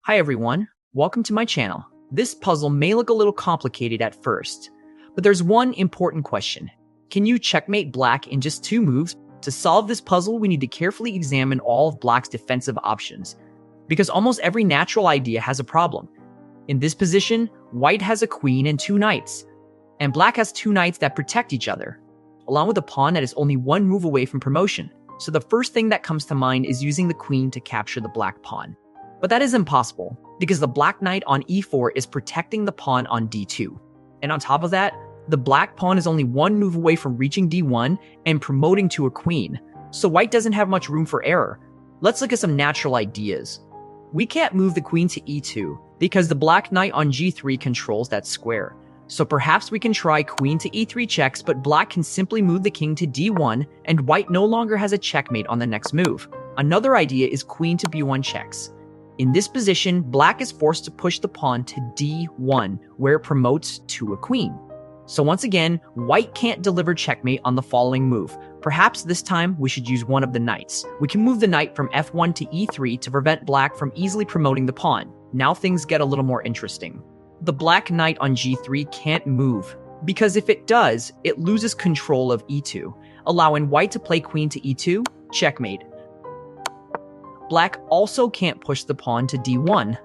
Hi everyone, welcome to my channel. This puzzle may look a little complicated at first, but there's one important question. Can you checkmate black in just 2 moves? To solve this puzzle, we need to carefully examine all of black's defensive options, because almost every natural idea has a problem. In this position, white has a queen and 2 knights, and black has 2 knights that protect each other, along with a pawn that is only 1 move away from promotion. So the first thing that comes to mind is using the queen to capture the black pawn. But that is impossible, because the black knight on e4 is protecting the pawn on d2. And on top of that, the black pawn is only 1 move away from reaching d1 and promoting to a queen, so white doesn't have much room for error. Let's look at some natural ideas. We can't move the queen to e2, because the black knight on g3 controls that square. So perhaps we can try queen to e3 checks, but black can simply move the king to d1, and white no longer has a checkmate on the next move. Another idea is queen to b1 checks. In this position, black is forced to push the pawn to d1, where it promotes to a queen. So once again, white can't deliver checkmate on the following move. Perhaps this time we should use one of the knights. We can move the knight from f1 to e3 to prevent black from easily promoting the pawn. Now things get a little more interesting. The black knight on g3 can't move, because if it does, it loses control of e2, allowing white to play queen to e2, checkmate. Black also can't push the pawn to d1,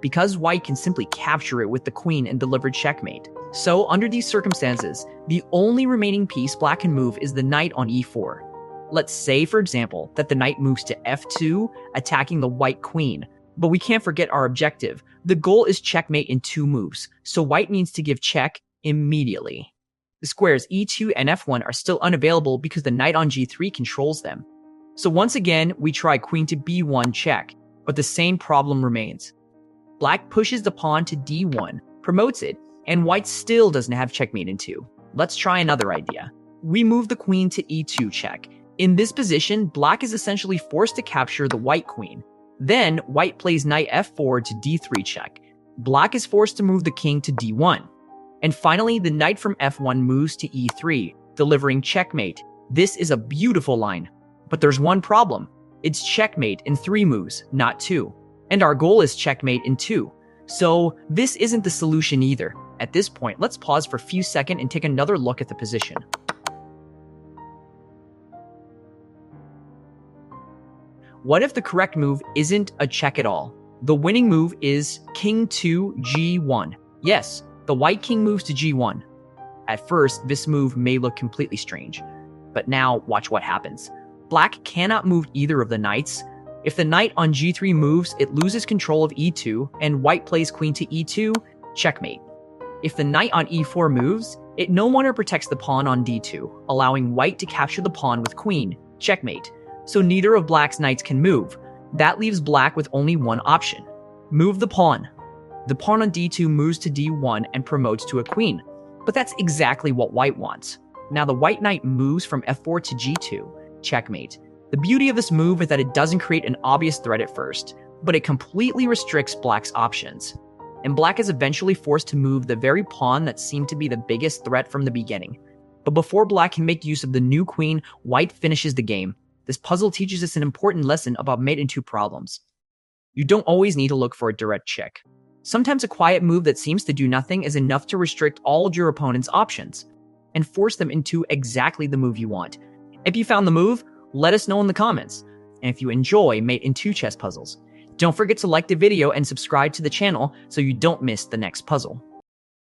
because white can simply capture it with the queen and deliver checkmate. So under these circumstances, the only remaining piece black can move is the knight on e4. Let's say, for example, that the knight moves to f2, attacking the white queen. But we can't forget our objective. The goal is checkmate in 2 moves, so white needs to give check immediately. The squares e2 and f1 are still unavailable because the knight on g3 controls them. So once again, we try queen to b1 check, but the same problem remains. Black pushes the pawn to d1, promotes it, and white still doesn't have checkmate in 2. Let's try another idea. We move the queen to e2 check. In this position, black is essentially forced to capture the white queen. Then, white plays knight f4 to d3 check. Black is forced to move the king to d1. And finally, the knight from f1 moves to e3, delivering checkmate. This is a beautiful line. But there's one problem. It's checkmate in 3 moves, not 2. And our goal is checkmate in 2. So this isn't the solution either. At this point, let's pause for a few seconds and take another look at the position. What if the correct move isn't a check at all? The winning move is king to g1. Yes, the white king moves to g1. At first, this move may look completely strange. But now, watch what happens. Black cannot move either of the knights. If the knight on g3 moves, it loses control of e2, and white plays queen to e2, checkmate. If the knight on e4 moves, it no longer protects the pawn on d2, allowing white to capture the pawn with queen, checkmate. So neither of black's knights can move. That leaves black with only one option. Move the pawn. The pawn on d2 moves to d1 and promotes to a queen. But that's exactly what white wants. Now the white knight moves from f4 to g2, checkmate. The beauty of this move is that it doesn't create an obvious threat at first, but it completely restricts black's options. And black is eventually forced to move the very pawn that seemed to be the biggest threat from the beginning. But before black can make use of the new queen, white finishes the game. This puzzle teaches us an important lesson about mate in 2 problems. You don't always need to look for a direct check. Sometimes a quiet move that seems to do nothing is enough to restrict all of your opponent's options and force them into exactly the move you want. If you found the move, let us know in the comments. And if you enjoy mate in 2 chess puzzles, don't forget to like the video and subscribe to the channel so you don't miss the next puzzle.